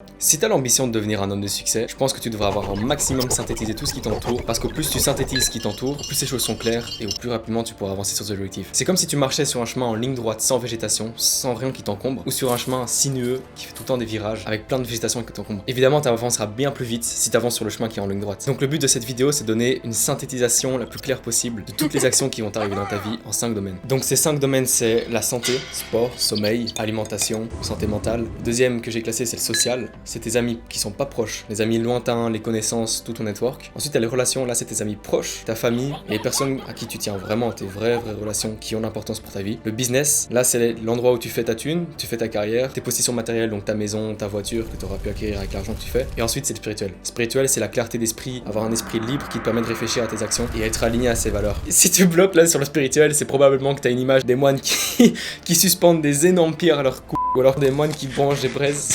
Si tu as l'ambition de devenir un homme de succès, je pense que tu devrais avoir un maximum synthétisé tout ce qui t'entoure, parce qu'au plus tu synthétises ce qui t'entoure, plus ces choses sont claires et au plus rapidement tu pourras avancer sur tes objectifs. C'est comme si tu marchais sur un chemin en ligne droite sans végétation, sans rien qui t'encombre, ou sur un chemin sinueux qui fait tout le temps des virages avec plein de végétation qui t'encombre. Évidemment, tu avanceras bien plus vite si tu avances sur le chemin qui est en ligne droite. Donc le but de cette vidéo, c'est de donner une synthétisation la plus claire possible de toutes les actions qui vont t'arriver dans ta vie en 5 domaines. Donc ces 5 domaines, c'est la santé, sport, sommeil, alimentation, santé mentale. Le deuxième que j'ai classé, c'est le social. C'est tes amis qui sont pas proches, les amis lointains, les connaissances, tout ton network. Ensuite, t'as les relations, là c'est tes amis proches, ta famille, et les personnes à qui tu tiens vraiment, tes vraies relations qui ont l'importance pour ta vie. Le business, là c'est l'endroit où tu fais ta thune, tu fais ta carrière, tes possessions matérielles, donc ta maison, ta voiture que tu auras pu acquérir avec l'argent que tu fais. Et ensuite, c'est le spirituel. Spirituel, c'est la clarté d'esprit, avoir un esprit libre qui te permet de réfléchir à tes actions et être aligné à ses valeurs. Et si tu bloques là sur le spirituel, c'est probablement que t'as une image des moines qui suspendent des énormes pierres à leur cou, ou alors des moines qui mangent des braises.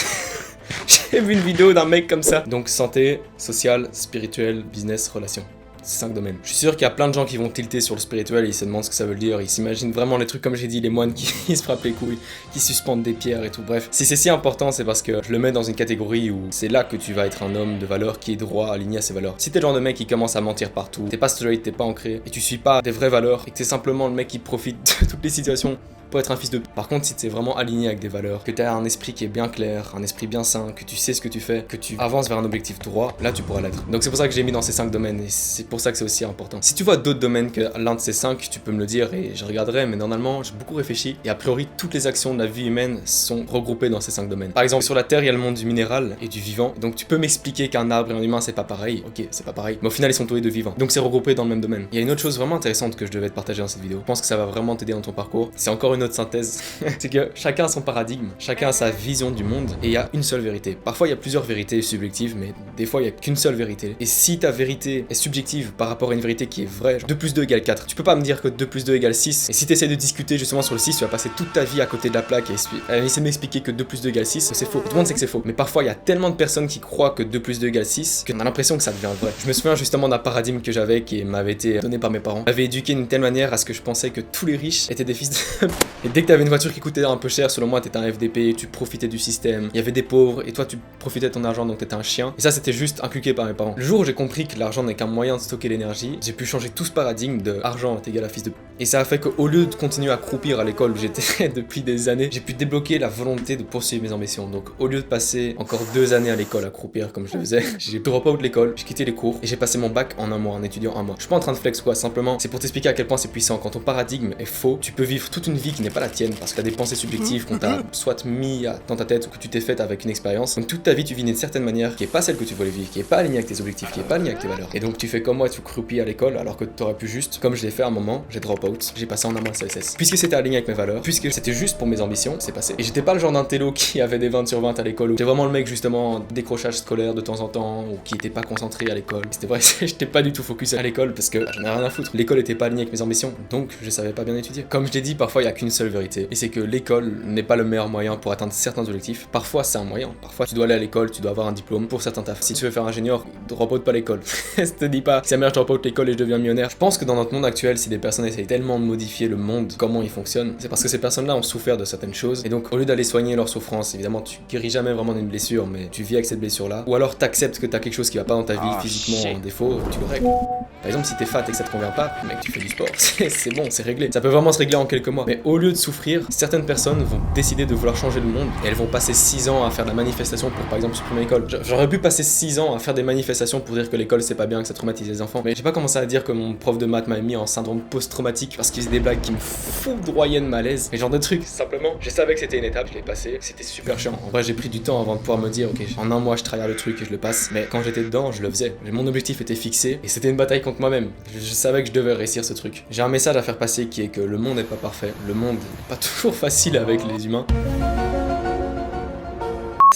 J'ai vu une vidéo d'un mec comme ça. Donc santé, social, spirituel, business, relation. C'est 5 domaines. Je suis sûr qu'il y a plein de gens qui vont tilter sur le spirituel et ils se demandent ce que ça veut dire. Ils s'imaginent vraiment les trucs comme j'ai dit, les moines qui se frappent les couilles, qui suspendent des pierres et tout. Bref, si c'est si important, c'est parce que je le mets dans une catégorie où c'est là que tu vas être un homme de valeur qui est droit, aligné à ses valeurs. Si t'es le genre de mec qui commence à mentir partout, t'es pas straight, t'es pas ancré et tu suis pas des vraies valeurs et que t'es simplement le mec qui profite de toutes les situations pour être un fils de... Par contre, si t'es vraiment aligné avec des valeurs, que t'as un esprit qui est bien clair, un esprit bien sain, que tu sais ce que tu fais, que tu avances vers un objectif droit, là tu pourras l'être. Donc c'est pour ça que j'ai mis dans ces 5 domaines et c'est pour ça que c'est aussi important. Si tu vois d'autres domaines que l'un de ces 5, tu peux me le dire et je regarderai, mais normalement j'ai beaucoup réfléchi et a priori toutes les actions de la vie humaine sont regroupées dans ces 5 domaines. Par exemple, sur la Terre, il y a le monde du minéral et du vivant, donc tu peux m'expliquer qu'un arbre et un humain c'est pas pareil, ok, c'est pas pareil, mais au final ils sont tous les deux vivants. Donc c'est regroupé dans le même domaine. Il y a une autre chose vraiment intéressante que je devais te partager dans cette vidéo. Je pense que ça va vraiment t'aider dans ton parcours. C'est encore une autre synthèse. C'est que chacun a son paradigme, chacun a sa vision du monde et il y a une seule vérité. Parfois il y a plusieurs vérités subjectives, mais des fois il y a qu'une seule vérité. Et si ta vérité est subjective par rapport à une vérité qui est vraie, 2 plus 2 égale 4, tu peux pas me dire que 2 plus 2 égale 6. Et si tu essaies de discuter justement sur le 6, tu vas passer toute ta vie à côté de la plaque et essayer de m'expliquer que 2 plus 2 égale 6, c'est faux. Tout le monde sait que c'est faux. Mais parfois il y a tellement de personnes qui croient que 2 plus 2 égale 6 qu'on a l'impression que ça devient vrai. Je me souviens justement d'un paradigme que j'avais qui m'avait été donné par mes parents. M'avait éduqué d'une telle manière à ce que je pensais que tous les riches étaient des fils de... Et dès que t'avais une voiture qui coûtait un peu cher, selon moi t'étais un FDP, tu profitais du système, il y avait des pauvres et toi tu profitais de ton argent donc t'étais un chien. Et ça c'était juste inculqué par mes parents. Le jour où j'ai compris que l'argent n'est qu'un moyen de stocker l'énergie, j'ai pu changer tout ce paradigme de argent est égal à fils de... Et ça a fait qu'au lieu de continuer à croupir à l'école où j'étais depuis des années, j'ai pu débloquer la volonté de poursuivre mes ambitions. Donc au lieu de passer encore 2 années à l'école à croupir comme je le faisais, j'ai drop out de l'école, j'ai quitté les cours et j'ai passé mon bac en un mois, en étudiant un mois. Je suis pas en train de flex quoi, simplement c'est pour t'expliquer à quel point c'est puissant. Quand ton paradigme est faux, tu peux vivre toute une vie qui n'est pas la tienne parce que t'as des pensées subjectives qu'on t'a soit mis dans ta tête ou que tu t'es faite avec une expérience. Donc toute ta vie tu vis d'une certaine manière qui est pas celle que tu voulais vivre, qui est pas alignée avec tes objectifs, qui est pas alignée avec tes valeurs. Et donc tu fais comme moi, tu croupis à l'école alors que t'aurais pu juste, comme je l'ai fait à un moment, j'ai drop out, j'ai passé en un mois CSS. Puisque c'était aligné avec mes valeurs, puisque c'était juste pour mes ambitions, c'est passé. Et j'étais pas le genre d'un télo qui avait des 20 sur 20 à l'école, ou j'étais vraiment le mec justement décrochage scolaire de temps en temps, ou qui était pas concentré à l'école. C'était vrai, j'étais pas du tout focus à l'école parce que j'en ai rien à foutre. L'école était pas alignée avec mes ambitions, donc je savais pas bien étudier. Comme je l'ai dit, parfois il y a qu'une seule vérité, et c'est que l'école n'est pas le meilleur moyen pour atteindre certains objectifs. Parfois c'est un moyen, parfois tu dois aller à l'école, tu dois avoir un diplôme pour certains tafs. Si tu veux faire ingénieur, drop out pas l'école. Je te dis pas, si merde je drop out l'école et je deviens millionnaire. Je pense que dans notre monde actuel, si des personnes essayent tellement de modifier le monde, comment il fonctionne, c'est parce que ces personnes-là ont souffert de certaines choses, et donc au lieu d'aller soigner leur souffrance, évidemment tu guéris jamais vraiment d'une blessure, mais tu vis avec cette blessure-là, ou alors t'acceptes que t'as quelque chose qui va pas dans ta vie physiquement en défaut, tu le règles. Par exemple, si t'es fat et que ça te convient pas, mec, tu fais du sport, c'est bon, c'est réglé. Ça peut vraiment se régler en quelques mois. Mais au lieu de souffrir, certaines personnes vont décider de vouloir changer le monde et elles vont passer 6 ans à faire de la manifestation pour, par exemple, supprimer l'école. J'aurais pu passer 6 ans à faire des manifestations pour dire que l'école c'est pas bien, que ça traumatise les enfants. Mais j'ai pas commencé à dire que mon prof de maths m'a mis en syndrome post-traumatique parce qu'il faisait des blagues qui me foudroyaient de malaise. Et genre de trucs, simplement, je savais que c'était une étape, je l'ai passé, c'était super chiant. En vrai, j'ai pris du temps avant de pouvoir me dire, ok, en un mois je travaille le truc et je le passe. Mais quand j'étais dedans, je le faisais. Mon objectif était fixé et c'était une bataille contre moi-même. Je savais que je devais réussir ce truc. J'ai un message à faire passer qui est que le monde n'est pas parfait, le monde n'est pas toujours facile avec les humains.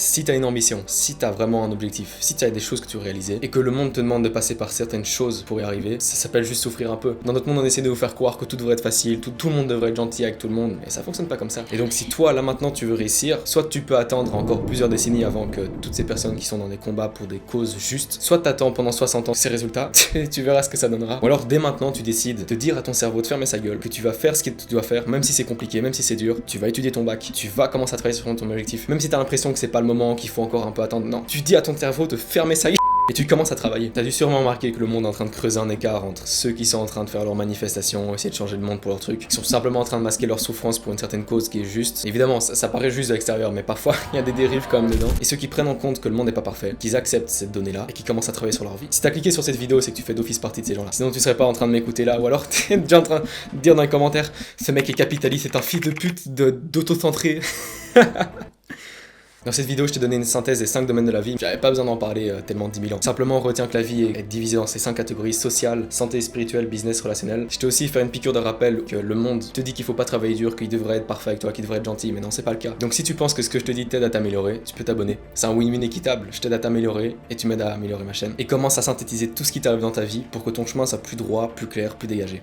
Si t'as une ambition, si t'as vraiment un objectif, si t'as des choses que tu veux réaliser et que le monde te demande de passer par certaines choses pour y arriver, ça s'appelle juste souffrir un peu. Dans notre monde, on essaie de vous faire croire que tout devrait être facile, tout le monde devrait être gentil avec tout le monde, mais ça fonctionne pas comme ça. Et donc si toi, là maintenant, tu veux réussir, soit tu peux attendre encore plusieurs décennies avant que toutes ces personnes qui sont dans des combats pour des causes justes, soit t'attends pendant 60 ans ces résultats, tu verras ce que ça donnera. Ou alors dès maintenant, tu décides de dire à ton cerveau de fermer sa gueule, que tu vas faire ce que tu dois faire, même si c'est compliqué, même si c'est dur, tu vas étudier ton bac, tu vas commencer à travailler sur ton objectif, même si t'as l'impression que c'est pas le moment temps, qu'il faut encore un peu attendre. Non, tu dis à ton cerveau de fermer ça et tu commences à travailler. T'as dû sûrement remarquer que le monde est en train de creuser un écart entre ceux qui sont en train de faire leurs manifestations, essayer de changer le monde pour leurs trucs, qui sont simplement en train de masquer leur souffrance pour une certaine cause qui est juste. Évidemment, ça paraît juste de l'extérieur, mais parfois il y a des dérives quand même dedans. Et ceux qui prennent en compte que le monde n'est pas parfait, qu'ils acceptent cette donnée-là et qui commencent à travailler sur leur vie. Si t'as cliqué sur cette vidéo, c'est que tu fais d'office partie de ces gens-là. Sinon, tu serais pas en train de m'écouter là, ou alors t'es déjà en train de dire dans les commentaires, ce mec est capitaliste, c'est un fils de pute d'auto-centré. Dans cette vidéo, je t'ai donné une synthèse des 5 domaines de la vie. J'avais pas besoin d'en parler tellement 10 000 ans. Simplement, retiens que la vie est divisée dans ces 5 catégories: sociale, santé spirituelle, business, relationnel. Je t'ai aussi fait une piqûre de rappel que le monde te dit qu'il faut pas travailler dur, qu'il devrait être parfait avec toi, qu'il devrait être gentil, mais non, c'est pas le cas. Donc si tu penses que ce que je te dis t'aide à t'améliorer, tu peux t'abonner. C'est un win-win équitable. Je t'aide à t'améliorer et tu m'aides à améliorer ma chaîne. Et commence à synthétiser tout ce qui t'arrive dans ta vie pour que ton chemin soit plus droit, plus clair, plus dégagé.